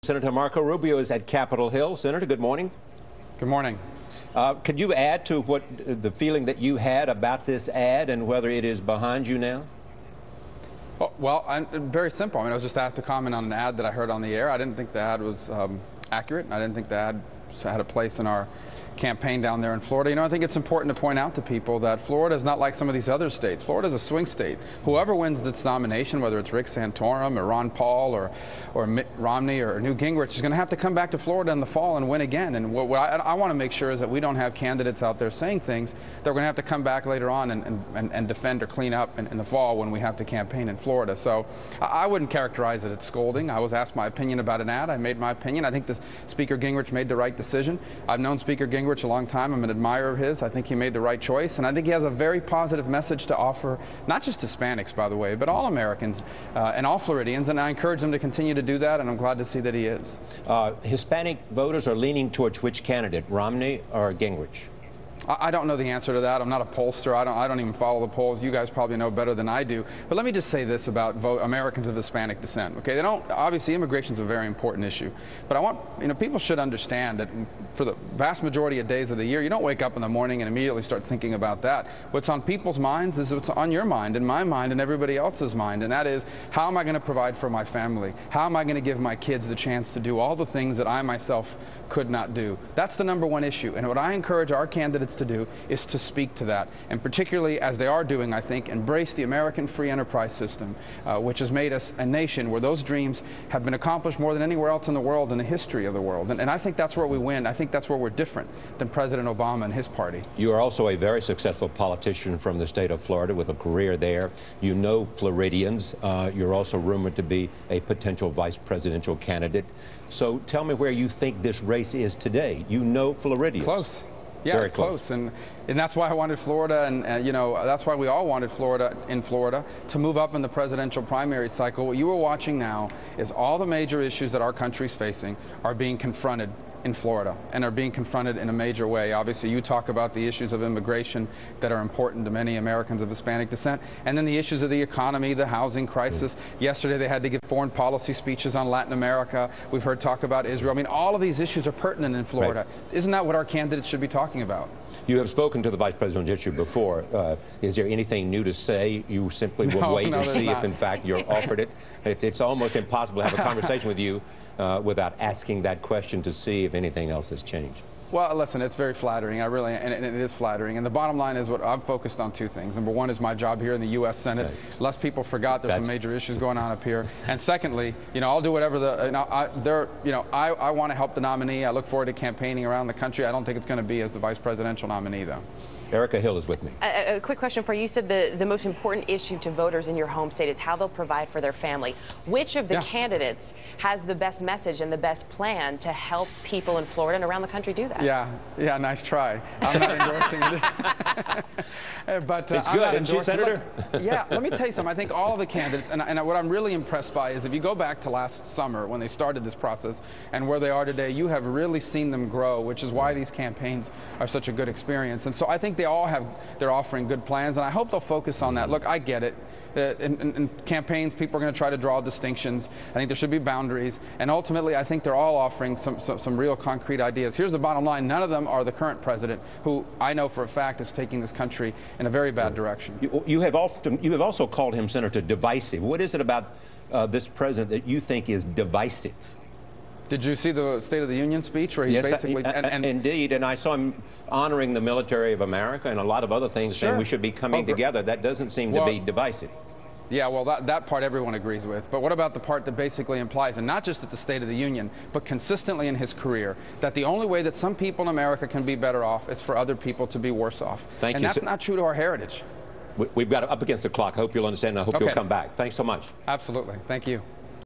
Senator Marco Rubio is at Capitol Hill. Senator, good morning. Good morning. Could you add to what the feeling that you had about this ad and whether it is behind you now? Well, very simple. I mean, I was just asked to comment on an ad that I heard on the air. I didn't think the ad was accurate. I didn't think the ad had a place in our campaign down there in Florida. You know, I think it's important to point out to people that Florida is not like some of these other states. Florida is a swing state. Whoever wins this nomination, whether it's Rick Santorum or Ron Paul or Mitt Romney or Newt Gingrich, is going to have to come back to Florida in the fall and win again. And what I want to make sure is that we don't have candidates out there saying things that we're going to have to come back later on and defend or clean up in the fall when we have to campaign in Florida. So I wouldn't characterize it as scolding. I was asked my opinion about an ad. I made my opinion. I think the Speaker Gingrich made the right decision. I've known Speaker Gingrich a long time. I'm an admirer of his. I think he made the right choice, and I think he has a very positive message to offer, not just Hispanics, by the way, but all Americans and all Floridians, and I encourage him to continue to do that, and I'm glad to see that he is. Hispanic voters are leaning towards which candidate, Romney or Gingrich? I don't know the answer to that. I'm not a pollster. I don't even follow the polls. You guys probably know better than I do. But let me just say this about Americans of Hispanic descent. Okay, obviously immigration is a very important issue. But I want, people should understand that for the vast majority of days of the year, you don't wake up in the morning and immediately start thinking about that. What's on people's minds is what's on your mind and my mind and everybody else's mind. And that is, how am I going to provide for my family? How am I going to give my kids the chance to do all the things that I myself could not do? That's the #1 issue. And what I encourage our candidates to do is to speak to that, and particularly as they are doing, I think, embrace the American free enterprise system, which has made us a nation where those dreams have been accomplished more than anywhere else in the world in the history of the world. And I think that's where we win. I think that's where we're different than President Obama and his party. You are also a very successful politician from the state of Florida with a career there. You know Floridians. You're also rumored to be a potential vice presidential candidate. So tell me where you think this race is today. You know Floridians. Close. Yeah, very it's close. And that's why I wanted Florida, and that's why we all wanted Florida to move up in the presidential primary cycle. What you are watching now is all the major issues that our country's facing are being confronted in Florida, and are being confronted in a major way. Obviously, you talk about the issues of immigration that are important to many Americans of Hispanic descent, and then the issues of the economy, the housing crisis. Yesterday, they had to give foreign policy speeches on Latin America. We've heard talk about Israel. I mean, all of these issues are pertinent in Florida. Right. Isn't that what our candidates should be talking about? You have spoken to the vice presidential issue before. Is there anything new to say? You simply will wait and see if, in fact, you're offered it. It's almost impossible to have a conversation with you without asking that question to see if anything else has changed. Well, listen, it's very flattering. And it is flattering. And the bottom line is what I'm focused on: two things. #1 is my job here in the U.S. Senate. Right. Less people forgot there's some major issues going on up here. And secondly, I'll do whatever I want to help the nominee. I look forward to campaigning around the country. I don't think it's going to be as the vice presidential nominee, though. Erica Hill is with me. A quick question for you. You said the most important issue to voters in your home state is how they'll provide for their family. Which of the candidates has the best message and the best plan to help people in Florida and around the country do that? Yeah, nice try. I'm not endorsing it. But it's good, isn't she, Senator? Yeah, let me tell you something. I think all of the candidates, and what I'm really impressed by is if you go back to last summer when they started this process and where they are today, you have really seen them grow, which is why these campaigns are such a good experience. And so I think they're offering good plans, and I hope they'll focus on that. Look, I get it. In campaigns, people are going to try to draw distinctions. I think there should be boundaries, and ultimately, I think they're all offering some real concrete ideas. Here's the bottom line: none of them are the current president, who I know for a fact is taking this country in a very bad direction. You have also called him, Senator, divisive. What is it about this president that you think is divisive? Did you see the State of the Union speech where he's basically... Indeed, and I saw him honoring the military of America and a lot of other things, saying we should be coming together. That doesn't seem to be divisive. Yeah, well, that part everyone agrees with. But what about the part that basically implies, and not just at the State of the Union, but consistently in his career, that the only way that some people in America can be better off is for other people to be worse off? Thank you. And that's not true to our heritage. We've got up against the clock. I hope you'll understand, and I hope you'll come back. Thanks so much. Absolutely. Thank you.